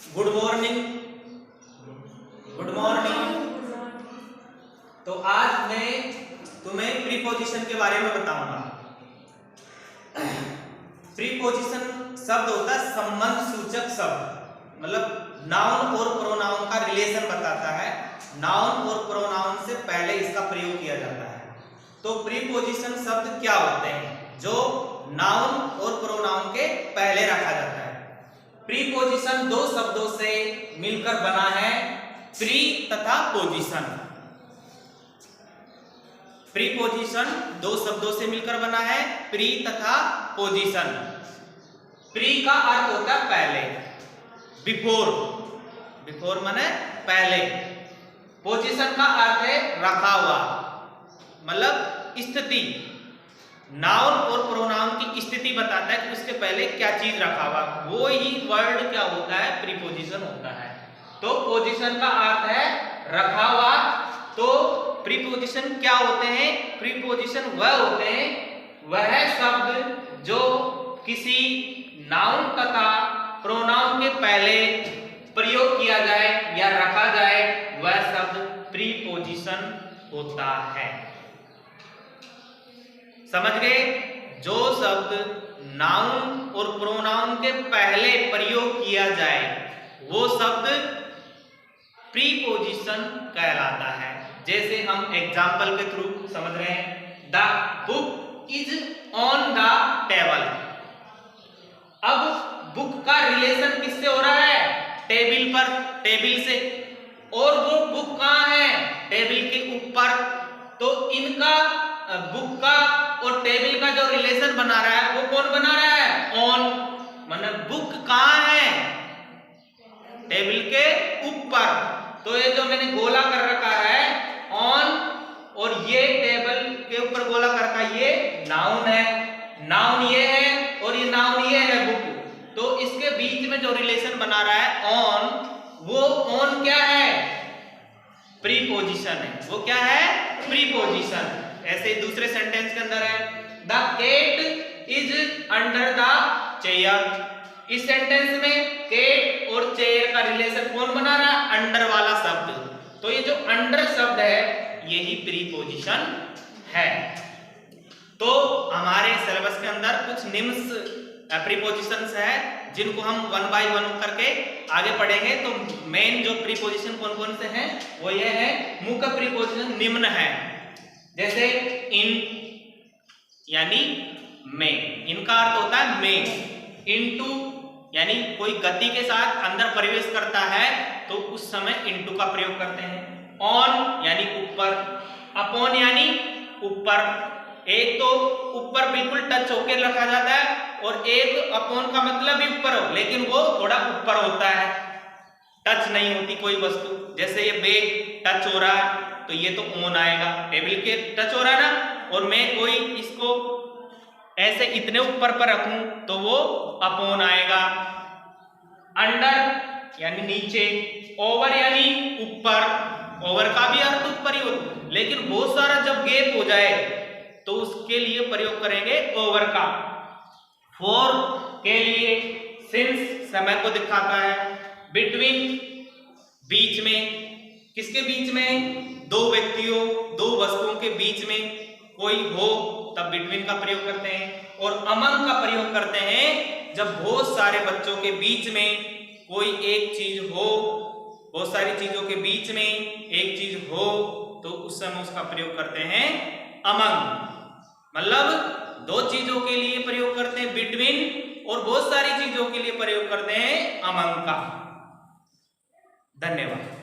Good morning. Good morning. तो आज मैं तुम्हें प्रीपोजिशन के बारे में बताऊंगा। प्रीपोजिशन शब्द होता है संबंध सूचक शब्द, मतलब नाउन और प्रोनाउन का रिलेशन बताता है। नाउन और प्रोनाउन से पहले इसका प्रयोग किया जाता है। तो प्रीपोजिशन शब्द क्या होते हैं? जो नाउन और प्रोनाउन के पहले रखा जाता है। प्रीपोजिशन दो शब्दों से मिलकर बना है, प्री तथा पोजिशन। प्रीपोजिशन दो शब्दों से मिलकर बना है, प्री तथा पोजिशन। प्री का अर्थ होता है पहले, बिफोर। बिफोर माने पहले। पोजिशन का अर्थ है रखा हुआ, मतलब स्थिति। नाउन और प्रोनाउन की स्थिति बताता है कि उसके पहले क्या चीज रखा हुआ, वो ही वर्ड क्या होता है, प्रीपोजिशन होता है। तो पोजीशन का अर्थ है रखा हुआ। तो प्रीपोजिशन क्या होते हैं? प्रीपोजिशन वह होते हैं, वह शब्द जो किसी नाउन तथा प्रोनाउन के पहले प्रयोग किया जाए या रखा जाए, वह शब्द प्रीपोजिशन होता है। समझ गए? जो शब्द नाउन और प्रोनाउन के पहले प्रयोग किया जाए वो शब्द प्रीपोजिशन कहलाता है। जैसे हम एग्जाम्पल के थ्रू समझ रहे हैं, the book is on the table. अब बुक का रिलेशन किससे हो रहा है? टेबल पर, टेबल से। और वो बुक कहाँ है? टेबल के ऊपर। तो इनका बुक का और टेबल का जो रिलेशन बना रहा है वो कौन बना रहा है? ऑन। मतलब बुक कहाँ है? टेबल के ऊपर। तो ये जो मैंने गोला कर रखा है ऑन, और ये टेबल के ऊपर गोला कर रखा, ये नाउन है। नाउन ये है और ये नाउन ये है बुक। तो इसके बीच में जो रिलेशन बना रहा है ऑन, वो ऑन क्या है? प्रीपोजिशन है। वो क्या है? प्रीपोजिशन। ऐसे दूसरे सेंटेंस के अंदर है, the cat is under the chair. इस सेंटेंस में केट और चेयर का रिलेशन कौन बना रहा है? अंडर वाला शब्द। तो ये जो अंडर शब्द है यही प्रीपोजिशन है। तो हमारे सिलेबस के अंदर कुछ निम्न प्रीपोजिशंस है जिनको हम वन बाय वन करके आगे पढ़ेंगे। तो मेन जो प्रीपोजिशन कौन कौन से हैं वो ये है, मुख्य प्रीपोजिशन निम्न है। जैसे इन यानी में, इनका अर्थ होता है में। इनटू यानी कोई गति के साथ अंदर प्रवेश करता है तो उस समय इनटू का प्रयोग करते हैं। ऑन यानी ऊपर, अपॉन यानी ऊपर। एक तो ऊपर बिल्कुल टच होकर रखा जाता है और एक अपॉन का मतलब भी ऊपर हो, लेकिन वो थोड़ा ऊपर होता है, टच नहीं होती कोई वस्तु। जैसे ये बैग टच हो रहा है तो ये तो ऑन आएगा, टेबल के टच हो रहा है ना। और मैं कोई इसको ऐसे इतने ऊपर पर रखूं तो वो अपॉन आएगा। अंडर यानी नीचे, ओवर यानी ऊपर। ओवर का भी अर्थ ऊपर ही होता, लेकिन बहुत सारा जब गैप हो जाए तो उसके लिए प्रयोग करेंगे ओवर का। फॉर के लिए, सिंस समय को दिखाता है। बिटवीन बीच में, किसके बीच में? दो व्यक्तियों, दो वस्तुओं के बीच में कोई हो तब बिटवीन का प्रयोग करते हैं। और अमंग का प्रयोग करते हैं जब बहुत सारे बच्चों के बीच में कोई एक चीज हो, बहुत सारी चीजों के बीच में एक चीज हो तो उस समय उसका प्रयोग करते हैं अमंग। मतलब दो चीजों के लिए प्रयोग करते हैं बिटवीन, और बहुत सारी चीजों के लिए प्रयोग करते हैं अमंग का। धन्यवाद।